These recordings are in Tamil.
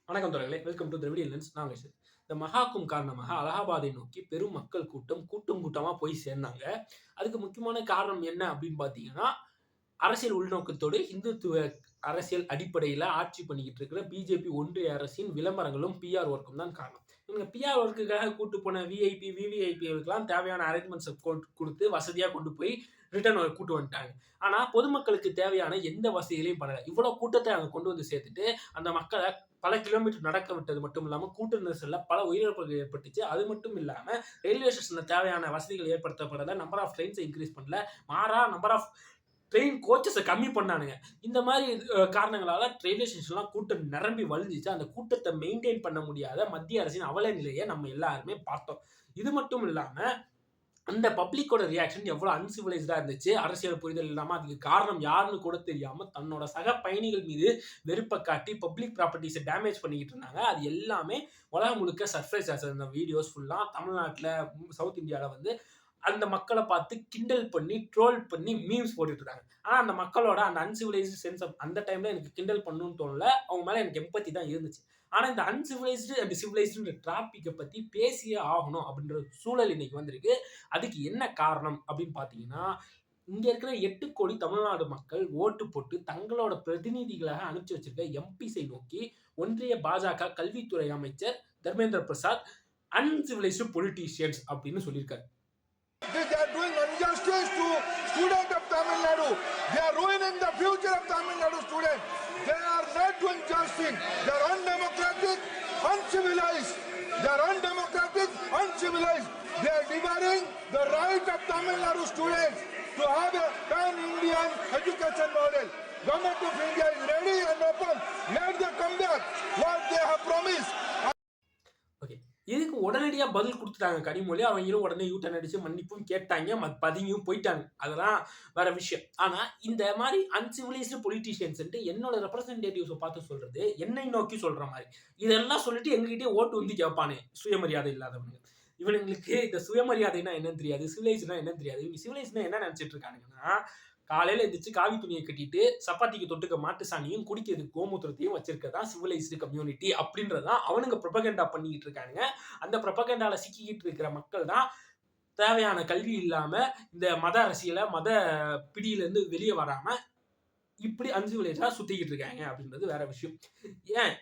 வணக்கம் தொடர்களே, வெல்கம் டு திராவிடியன் லென்ஸ். நான் உங்க யஷ். இந்த மகாகும் காரணமாக அலகாபாத்தை நோக்கி பெரும் மக்கள் கூட்டம் கூட்டமா போய் சேர்ந்தாங்க. அதுக்கு முக்கியமான காரணம் என்ன அப்படின்னு பார்த்தீங்கன்னா, அரசியல் உள்நோக்கத்தோடு இந்துத்துவ அரசியல் அடிப்படையில ஆட்சி பண்ணிக்கிட்டு இருக்கிற பிஜேபி ஒன்றிய அரசின் விளம்பரங்களும், பிஆர் ஒர்க்கும் தான் காரணம். இவங்க பிஆர் ஒர்க்குக்காக கூட்டு போன விஐபி, விவிஐபிகளுக்கெல்லாம் தேவையான அரேஞ்ச்மெண்ட்ஸ குடுத்து வசதியா கொண்டு போய் ரிட்டர்ன் கூட்டு வந்துட்டாங்க. ஆனா பொதுமக்களுக்கு தேவையான எந்த வசதிகளையும் பண்ணல. இவ்வளவு கூட்டத்தை அங்க கொண்டு வந்து சேர்த்துட்டு, அந்த மக்கள பல கிலோமீட்டர் நடக்க விட்டது மட்டும் இல்லாம, கூட்ட நெரிசல்ல பல உயிரிழப்புகள் ஏற்பட்டுச்சு. அது மட்டும் இல்லாம, ரயில்வே ஸ்டேஷன்ல தேவையான வசதிகள் ஏற்படுத்தப்படல. நம்பர் ஆஃப் ட்ரெயின்ஸ இன்கிரீஸ் பண்ணல. மாறா நம்பர் ஆஃப் ட்ரெயின் கோச்சஸ கம்மி பண்ணானுங்க. இந்த மாரி காரணங்களால ரயில்வே ஸ்டேஷன்லாம் கூட்டம் நிரம்பி வழிஞ்சிச்சு. அந்த கூட்டத்த மெயின்டெயின் பண்ண முடியாத மத்திய அரசின் அவல நிலைய நம்ம எல்லாருமே பார்த்தோம். இது மட்டும் இல்லாம, அந்த பப்ளிக்கோட ரியாக்ஷன் எவ்வளவு அன்சிவிலைஸ்டா இருந்துச்சு. அரசியல் புரிதல் இல்லாம, அதுக்கு காரணம் யாருன்னு கூட தெரியாம, தன்னோட சக பயணிகள் மீது வெறுப்ப காட்டி பப்ளிக் ப்ராப்பர்ட்டீஸ டேமேஜ் பண்ணிக்கிட்டு இருந்தாங்க. அது எல்லாமே உலகம் முழுக்க சர்ப்ரைஸ் ஆச்சு. அந்த வீடியோஸ் ஃபுல்லா தமிழ்நாட்டுல, சவுத் இந்தியால வந்து அந்த மக்கள பார்த்து கிண்டல் பண்ணி, ட்ரோல் பண்ணி மீம்ஸ் போட்டுட்டு இருந்தாங்க. ஆனா அந்த மக்களோட அந்த அன்சிவிலைஸ்ட் சென்ஸ் அந்த டைம்ல எனக்கு கிண்டல் பண்ணணும்னு தோணல. அவங்க மேல எனக்கு எம்பத்தி தான் இருந்துச்சு. ஆனா இந்த அன்சிவிலைஸ்டு அண்ட் சிவிலைஸ்டுன்ற டாபிக்க பத்தி பேசியே ஆகணும் அப்படின்ற சூழல் இன்னைக்கு வந்திருக்கு. அதுக்கு என்ன காரணம் அப்படின்னு பார்த்தீங்கன்னா, இங்க இருக்கிற 8 கோடி தமிழ்நாடு மக்கள் ஓட்டு போட்டு தங்களோட பிரதிநிதிகளாக அனுப்பிச்சு வச்சிருக்க எம்பிஸை நோக்கி ஒன்றிய பாஜக கல்வித்துறை அமைச்சர் தர்மேந்திர பிரசாத் அன்சிவிலைஸ்டு பொலிட்டீஷியன்ஸ் அப்படின்னு சொல்லியிருக்காரு. They are doing injustice to students of Tamil Nadu. They are ruining the future of Tamil Nadu students. They are not doing justice. They are undemocratic, uncivilized. They are undemocratic, uncivilized. They are devouring the right of Tamil Nadu students to have a pan-Indian education model. Government of India is ready and open. Let them come back. What they have promised. Okay. இதுக்கு உடனடியா பதில் குடுத்துட்டாங்க கனிமொழி. அவங்களும் உடனே யூ டர்ன் அடிச்சு மன்னிப்பும் கேட்டாங்க. பதுங்கியும் போயிட்டாங்க. அதெல்லாம் வேற விஷயம். ஆனா இந்த மாரி அன்சிவிலைஸ்டு பொலிட்டீஷியன்ஸ்ன்ட்டு என்னோட ரெப்ரசன்டேட்டிவ்ஸ பார்த்து சொல்றது, என்னை நோக்கி சொல்ற மாரி. இதெல்லாம் சொல்லிட்டு எங்ககிட்டயே ஓட்டு வந்து கேட்பானுங்க. சுயமரியாதை இல்லாதவனுங்க. இவனுங்களுக்கு இந்த சுயமரியாதைன்னா என்னன்னு தெரியாது. சிவிலைஸ்ட்னா என்னன்னு தெரியாது. இவங்க சிவிலைஸ்ட்னா என்ன நினைச்சிட்டு இருக்கானுங்கன்னா, காலையில எந்திரிச்சு காவி துணியை கட்டிட்டு சப்பாத்திக்கு தொட்டுக்க மாட்டு சாணியும் குடிக்கிறதுக்கு கோமூத்திரத்தையும் வச்சிருக்கதான் சிவிலைஸ்டு கம்யூனிட்டி அப்படின்றதான் அவனுங்க ப்ரொபகண்டா பண்ணிக்கிட்டு இருக்கானுங்க. அந்த ப்ரொபகண்டால சிக்கிக்கிட்டு இருக்கிற மக்கள் தான் தேவையான கல்வி இல்லாம இந்த மத அரசியல மத பிடியிலிருந்து வெளியே வராம இப்படி அன்சிவிலைஸ்டா சுத்திக்கிட்டு இருக்காங்க அப்படின்றது வேற விஷயம். ஏன்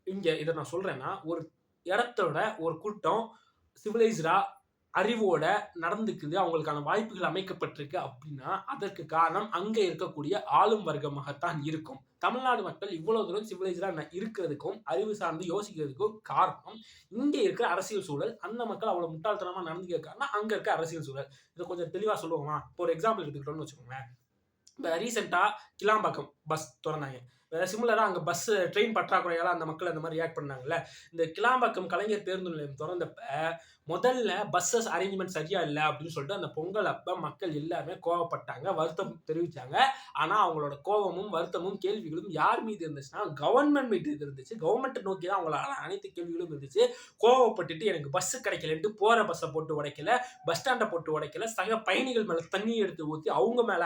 இங்க இதை நான் சொல்றேன்னா, ஒரு இடத்தோட ஒரு கூட்டம் சிவிலைஸ்டா அறிவோட நடந்துக்குது, அவங்களுக்கான வாய்ப்புகள் அமைக்கப்பட்டிருக்கு அப்படின்னா, அதற்கு காரணம் அங்க இருக்கக்கூடிய ஆளும் வர்க்கமாகத்தான் இருக்கும். தமிழ்நாடு மக்கள் இவ்வளவு தூரம் சிவிலைஸ்டா இருக்கிறதுக்கும், அறிவு சார்ந்து யோசிக்கிறதுக்கும் காரணம், இங்க இருக்கிற அரசியல் சூழல். அந்த மக்கள் அவ்வளவு முட்டாள்தனமா நடந்துக்க காரணம் அங்க இருக்க அரசியல் சூழல். இதை கொஞ்சம் தெளிவா சொல்லுவோமா? இப்போ ஒரு எக்ஸாம்பிள் எடுத்துக்கிட்டோம்னு வச்சுக்கோங்களேன். இப்போ ரீசெண்டா கிளாம்பாக்கம் பஸ் திறந்தாங்க. சிமிலரா அங்க ட்ரெயின் பற்றாக்குறையால அந்த மக்கள் அந்த மாதிரி ரியாக்ட் பண்ணாங்கல்ல. இந்த கிளாம்பாக்கம் கலைஞர் பேருந்து நிலையம் திறந்தப்ப முதல்ல பஸ்ஸஸ் அரேஞ்ச்மெண்ட் சரியா இல்ல அப்படின்னு சொல்லிட்டு அந்த பொங்கல் அப்ப மக்கள் எல்லாருமே கோவப்பட்டாங்க, வருத்தம் தெரிவிச்சாங்க. ஆனா அவங்களோட கோவமும் வருத்தமும் கேள்விகளும் யார் மீது இருந்துச்சுன்னா கவர்மெண்ட் மீது இருந்துச்சு. கவர்மெண்ட் நோக்கி தான் அவங்களால அனைத்து கேள்விகளும் இருந்துச்சு. கோவப்பட்டுட்டு எனக்கு பஸ் கிடைக்கலன்ட்டு போற பஸ்ஸை போட்டு உடைக்கல, பஸ் ஸ்டாண்டை போட்டு உடைக்கல, சக பயணிகள் மேல தண்ணி எடுத்து ஊத்தி அவங்க மேல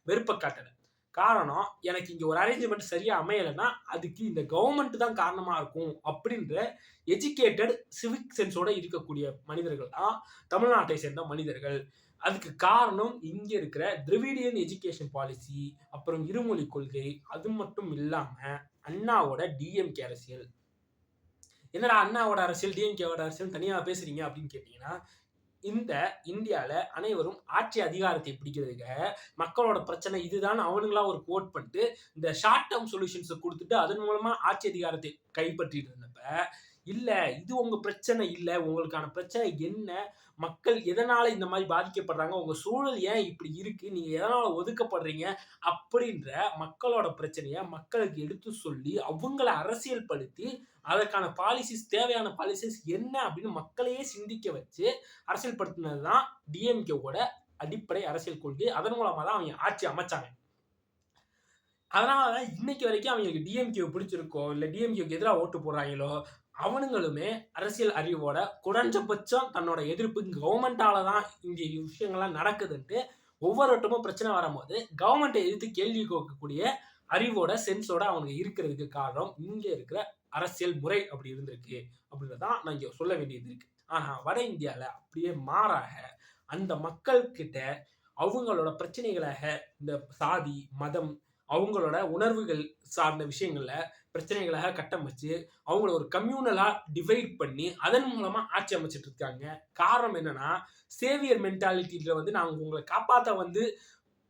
வெறுப்பை காட்டல. காரணம், எனக்கு இங்க ஒரு அரேஞ்ச்மெண்ட் சரியா அமையலைன்னா அதுக்கு இந்த கவர்மெண்ட் தான் காரணமா இருக்கும் அப்படின்ற எஜுகேட்டட் சிவிக் சென்ஸோட இருக்கக்கூடிய மனிதர்கள் தான் தமிழ்நாட்டை சேர்ந்த மனிதர்கள். அதுக்கு காரணம் இங்க இருக்கிற திராவிடியன் எஜுகேஷன் பாலிசி, அப்புறம் இருமொழி கொள்கை, அது மட்டும் இல்லாம அண்ணாவோட டிஎம்கே அரசியல். என்னடா அண்ணாவோட அரசியல் டிஎம்கேவோட அரசியல் தனியா பேசுறீங்க அப்படின்னு கேட்டீங்கன்னா, இந்த இந்தியால அனைவரும் ஆட்சி அதிகாரத்தை பிடிக்கிறதுக்காக மக்களோட பிரச்சனை இதுதான் அவனுங்களா ஒரு கோட் பண்ணிட்டு இந்த ஷார்ட் டேர்ம் சொல்யூஷன்ஸை கொடுத்துட்டு அதன் மூலமா ஆட்சி அதிகாரத்தை கைப்பற்றிட்டு இருந்தப்ப, இல்ல இது உங்க பிரச்சனை இல்ல, உங்களுக்கான பிரச்சனை என்ன, மக்கள் எதனால இந்த மாதிரி பாதிக்கப்படுறாங்க, உங்க சூழல் ஏன் இப்படி இருக்கு, நீங்க எதனால ஒதுக்கப்படுறீங்க அப்படின்ற மக்களோட பிரச்சனைய மக்களுக்கு எடுத்து சொல்லி அவங்கள அரசியல் படுத்தி அதற்கான பாலிசிஸ், தேவையான பாலிசிஸ் என்ன அப்படின்னு மக்களையே சிந்திக்க வச்சு அரசியல் படுத்தினதுதான் டிஎம்கேவோட அடிப்படை அரசியல் கொள்கை. அதன் மூலமா தான் அவங்க ஆட்சி அமைச்சாங்க. அதனால இன்னைக்கு வரைக்கும் அவங்களுக்கு டிஎம்கே பிடிச்சிருக்கோ இல்ல டிஎம்கேக்கு எதிராக ஓட்டு போடுறாங்களோ அவனுங்களுமே அரசியல் அறிவோட குறைஞ்சபட்சம் தன்னோட எதிர்ப்பு கவர்மெண்டால தான் இந்த விஷயங்கள்லாம் நடக்குதுன்ட்டு ஒவ்வொரு வட்டமும் பிரச்சனை வரும்போது கவர்மெண்ட்டை எதிர்த்து கேள்வி கேட்கக்கூடிய அறிவோட சென்ஸோட அவங்க இருக்கிறதுக்கு காரணம் இங்க இருக்கிற அரசியல் முறை அப்படி இருந்திருக்கு அப்படின்றதான் நான் இங்க சொல்ல வேண்டியது இருக்கு. ஆனா வட இந்தியால அப்படியே மாறாக அந்த மக்கள் கிட்ட அவங்களோட பிரச்சனைகளாக இந்த சாதி, மதம், அவங்களோட உணர்வுகள் சார்ந்த விஷயங்கள்ல பிரச்சனைகளாக கட்டமைச்சு அவங்கள ஒரு கம்யூனலா டிவைட் பண்ணி அதன் மூலமா ஆட்சி அமைச்சிட்டு இருக்காங்க. காரணம் என்னன்னா, சேவியர் மென்டாலிட்டியில வந்து நான் உங்களை காப்பாத்த வந்து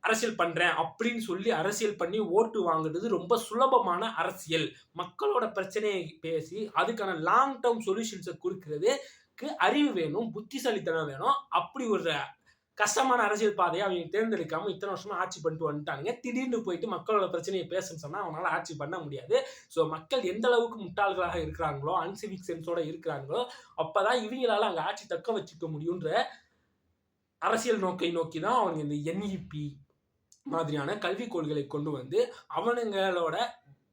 அரசியல் பண்றேன் அப்படின்னு சொல்லி அரசியல் பண்ணி ஓட்டு வாங்குறது ரொம்ப சுலபமான அரசியல். மக்களோட பிரச்சனையை பேசி அதுக்கான லாங் டேர்ம் சொல்யூஷன்ஸை கொடுக்கிறதுக்கு அறிவு வேணும், புத்திசாலித்தனம் வேணும். அப்படி ஒரு கஷ்டமான அரசியல் பாதையை அவங்க தேர்ந்தெடுக்காம இத்தனை வருஷமா ஆட்சி பண்ணிட்டு வந்துட்டானுங்க. திடீர்னு போயிட்டு மக்களோட பிரச்சனையை பேசுன்னு சொன்னா அவனால ஆட்சி பண்ண முடியாது. ஸோ மக்கள் எந்த அளவுக்கு முட்டாள்களாக இருக்கிறாங்களோ, அன்சிவிக் சென்ஸோட இருக்கிறாங்களோ, அப்பதான் இவங்களால அங்க ஆட்சி தக்க வச்சுக்க முடியுன்ற அரசியல் நோக்கை நோக்கி தான் அவங்க இந்த NEP மாதிரியான கல்விக் கொள்கைகளை கொண்டு வந்து அவனுங்களோட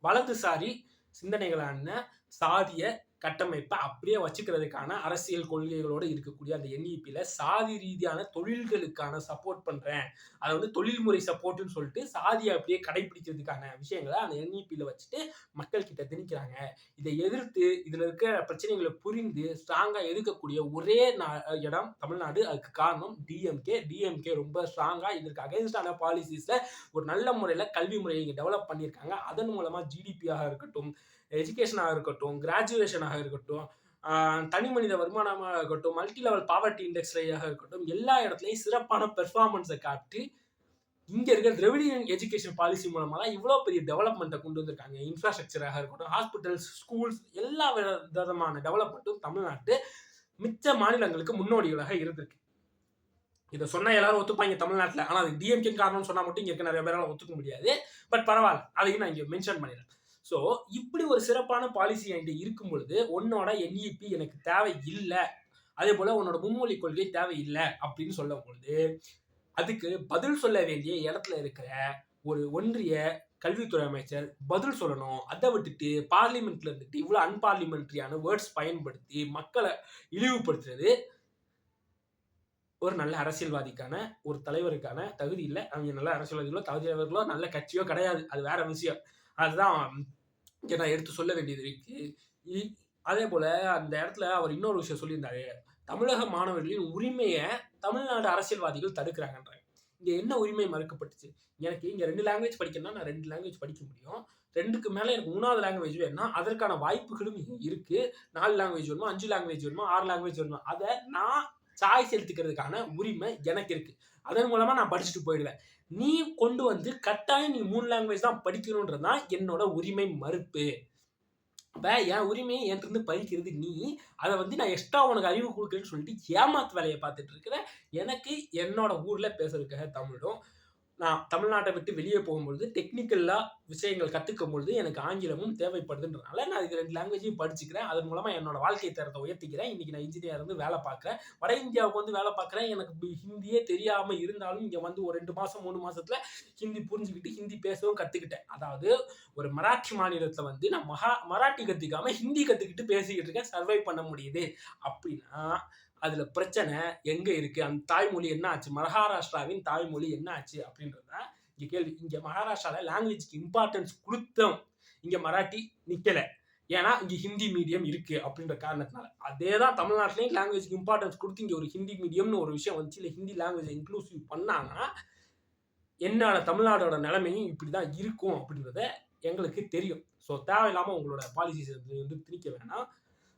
வலதுசாரி சிந்தனைகளான சாதிய கட்டமைப்பை அப்படியே வச்சுக்கிறதுக்கான அரசியல் கொள்கைகளோடு இருக்கக்கூடிய அந்த NEPல சாதி ரீதியான தொழில்களுக்கான சப்போர்ட் பண்றேன், அதை வந்து தொழில்முறை சப்போர்ட்னு சொல்லிட்டு சாதியை அப்படியே கடைபிடிக்கிறதுக்கான விஷயங்களை அந்த NEPல வச்சுட்டு மக்கள் கிட்ட திணிக்கிறாங்க. இதை எதிர்த்து இதுல இருக்க பிரச்சனைகளை புரிந்து ஸ்ட்ராங்கா எதிர்க்கக்கூடிய ஒரே இடம் தமிழ்நாடு. அதுக்கு காரணம் டிஎம்கே ரொம்ப ஸ்ட்ராங்கா இதற்கு அகைன்ஸ்டான பாலிசிஸ்ல ஒரு நல்ல முறையில கல்வி முறையை டெவலப் பண்ணியிருக்காங்க. அதன் மூலமா ஜிடிபியாக இருக்கட்டும், எஜுகேஷனாக இருக்கட்டும், கிராஜுவேஷனாக இருக்கட்டும், தனி மனித வருமானமாக இருக்கட்டும், மல்டி லெவல் பாவர்ட்டி இண்டெக்ஸ்லையாக இருக்கட்டும், எல்லா இடத்துலையும் சிறப்பான பெர்ஃபார்மன்ஸை காட்டி இங்க இருக்க திராவிடியன் எஜுகேஷன் பாலிசி மூலமா தான் இவ்வளவு பெரிய டெவலப்மெண்ட்டை கொண்டு வந்திருக்காங்க. இன்ஃப்ராஸ்ட்ரக்சராக இருக்கட்டும், ஹாஸ்பிட்டல்ஸ், ஸ்கூல்ஸ் எல்லா விதமான டெவலப்மெண்ட்டும் தமிழ்நாட்டு மிச்ச மாநிலங்களுக்கு முன்னோடிகளாக இருந்திருக்கு. இதை சொன்னா எல்லாரும் ஒத்துப்பாங்க தமிழ்நாட்டில். ஆனால் அது டிஎம்கே காரணம் சொன்னா மட்டும் இங்க இருக்க நிறைய பேரால ஒத்துக்க முடியாது. பட் பரவாயில்ல, அதையும் நான் இங்க மென்ஷன் பண்ணிடுறேன். ஸோ இப்படி ஒரு சிறப்பான பாலிசி என்கிட்ட இருக்கும் பொழுது உன்னோட NEP எனக்கு தேவை இல்லை, அதே போல உன்னோட மும்மொழி கொள்கை தேவை இல்லை அப்படின்னு சொல்லும் பொழுது அதுக்கு பதில் சொல்ல வேண்டிய இடத்துல இருக்கிற ஒரு ஒன்றிய கல்வித்துறை அமைச்சர் பதில் சொல்லணும். அதை விட்டுட்டு பார்லிமெண்ட்ல இருந்துட்டு இவ்வளவு அன்பார்லிமெண்ட்ரியான வேர்ட்ஸ் பயன்படுத்தி மக்களை இழிவுபடுத்துறது ஒரு நல்ல அரசியல்வாதிக்கான ஒரு தலைவருக்கான தகுதி இல்லை. அவங்க நல்ல அரசியல்வாதிகளோ தகுதியாளர்களோ நல்ல கட்சியோ கிடையாது, அது வேற விஷயம். அதுதான் இங்க நான் எடுத்து சொல்ல வேண்டியது இருக்கு. அதே போல அந்த இடத்துல அவர் இன்னொரு விஷயம் சொல்லியிருந்தாரு, தமிழக மாணவர்களின் உரிமையை தமிழ்நாடு அரசியல்வாதிகள் தடுக்கிறாங்கன்றாங்க. இங்க என்ன உரிமை மறுக்கப்பட்டுச்சு? எனக்கு இங்க 2 லாங்குவேஜ் படிக்கணும்னா நான் 2 லாங்குவேஜ் படிக்க முடியும். 2க்கு மேல எனக்கு 3வது லாங்குவேஜ் வேணும்னா அதற்கான வாய்ப்புகளும் இருக்கு. 4 லாங்குவேஜ் வேணுமா, 5 லாங்குவேஜ் வேணுமா, 6 லாங்குவேஜ் வேணுமா, அதை நான் சாய்ஸ் எடுத்துக்கிறதுக்கான உரிமை எனக்கு இருக்கு. அதன் மூலமா நான் படிச்சுட்டு போயிடுவேன். நீ கொண்டு வந்து கட்டாயம் நீ 3 லாங்குவேஜ் தான் படிக்கணும்ன்றதுதான் என்னோட உரிமை மறுப்பு. அப்ப என் உரிமையை என்கிட்ட பறிக்கிறது நீ, அதை வந்து நான் எக்ஸ்ட்ரா உனக்கு அறிவு கொடுக்குறேன்னு சொல்லிட்டு ஏமாத்து வேலையை பார்த்துட்டு இருக்கிற. எனக்கு என்னோட ஊர்ல பேசுறதுக்காக தமிழும், நான் தமிழ்நாட்டை விட்டு வெளியே போகும்பொழுது டெக்னிக்கலா விஷயங்கள் கத்துக்கும் பொழுது எனக்கு ஆங்கிலமும் தேவைப்படுதுன்றதுனால நான் இது 2 லாங்குவேஜையும் படிச்சுக்கிறேன். அதன் மூலமா என்னோட வாழ்க்கை தரத்தை உயர்த்திக்கிறேன். இன்னைக்கு நான் இன்ஜினியர் இருந்து வேலை பார்க்குறேன், வட இந்தியாவுக்கு வந்து வேலை பார்க்குறேன். எனக்கு ஹிந்தியே தெரியாம இருந்தாலும் இங்க வந்து ஒரு 2 மாசம் 3 மாசத்துல ஹிந்தி புரிஞ்சுக்கிட்டு ஹிந்தி பேசவும் கத்துக்கிட்டேன். அதாவது ஒரு மராட்டி மாநிலத்துல வந்து நான் மராட்டி கத்துக்காம ஹிந்தி கத்துக்கிட்டு பேசிக்கிட்டு இருக்கேன், சர்வை பண்ண முடியுது அப்படின்னா அதுல பிரச்சனை எங்க இருக்கு? அந்த தாய்மொழி என்ன ஆச்சு? மகாராஷ்டிராவின் தாய்மொழி என்ன ஆச்சு அப்படின்றத இங்க கேள்வி. இங்க மகாராஷ்டிரால லாங்குவேஜ்க்கு இம்பார்ட்டன்ஸ் கொடுத்தோம், இங்க மராட்டி நிக்கல. ஏன்னா இங்க ஹிந்தி மீடியம் இருக்கு அப்படின்ற காரணத்தினால. அதே தான் தமிழ்நாட்டிலையும் லாங்குவேஜ்க்கு இம்பார்ட்டன்ஸ் கொடுத்து இங்க ஒரு ஹிந்தி மீடியம்னு ஒரு விஷயம் வந்துச்சு, இல்லை ஹிந்தி லாங்குவேஜ் இன்க்ளூசிவ் பண்ணாங்கன்னா என்னோட தமிழ்நாடோட நிலைமையும் இப்படிதான் இருக்கும் அப்படின்றத எங்களுக்கு தெரியும். ஸோ தேவையில்லாம உங்களோட பாலிசிஸ் வந்து திணிக்க வேணாம்.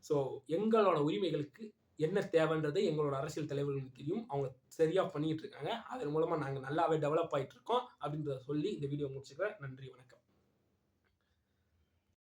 ஸோ எங்களோட உரிமைகளுக்கு என்ன தேவைன்றது எங்களோட அரசியல் தலைவர்களுக்கு தெரியும், அவங்க சரியா பண்ணிட்டு இருக்காங்க. அதன் மூலமா நாங்க நல்லாவே டெவலப் ஆயிட்டு இருக்கோம் அப்படின்றத சொல்லி இந்த வீடியோ முடிச்சுக்கிறேன். நன்றி, வணக்கம்.